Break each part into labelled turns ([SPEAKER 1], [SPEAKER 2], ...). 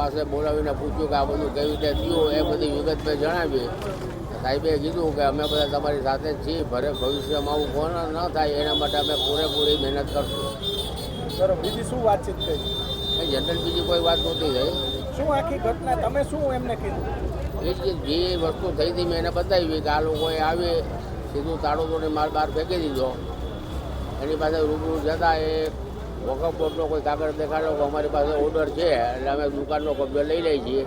[SPEAKER 1] પાસે બોલાવીને પૂછ્યું કે આ બધું કેવી રીતે થયું, એ બધી વિગત મેં જણાવી. સાહેબે કીધું કે અમે બધા તમારી સાથે જ છીએ, ભવિષ્યમાં આવું કોણ ન થાય એના માટે અમે પૂરેપૂરી મહેનત કરશું.
[SPEAKER 2] બરોબર. બીજી શું વાતચીત થઈ?
[SPEAKER 1] જનરલ બીજી કોઈ વાત નહોતી થઈ.
[SPEAKER 2] શું આખી ઘટના તમે શું એમને કીધું?
[SPEAKER 1] એ જ જે વસ્તુ થઈ હતી મેં એને બતાવી કે આ લોકોએ આવી સીધું તાળું તોડી માલ બહાર ફેંકી દીધો. એની પાસે રૂબરૂ જતાં એ વકફ બોર્ડનો કોઈ કાગળ દેખાડ્યો કે અમારી પાસે ઓર્ડર છે એટલે અમે દુકાનનો કબજો લઈ લઈએ છીએ,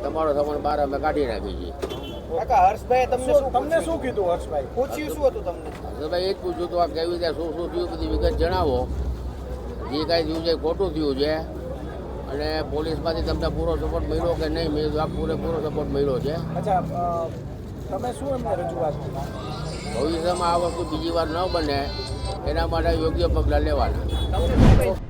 [SPEAKER 1] તમારો સામાન બહાર અમે કાઢી નાખીએ છીએ.
[SPEAKER 2] હર્ષભાઈ તમને શું કીધું? હર્ષભાઈ પૂછ્યું શું હતું તમને?
[SPEAKER 1] હર્ષભાઈ એ જ પૂછ્યું હતું આ કેવી રીતે શું શું થયું બધી વિગત જણાવો, જે કાંઈ થયું છે ખોટું થયું છે અને પોલીસમાંથી તમને પૂરો સપોર્ટ મળ્યો કે નહીં. મેં આ પૂરેપૂરો સપોર્ટ મળ્યો છે.
[SPEAKER 2] અચ્છા, તમે શું એમને રજૂઆત?
[SPEAKER 1] ભવિષ્યમાં આ વસ્તુ બીજી વાર ન બને એના માટે યોગ્ય પગલાં લેવાના.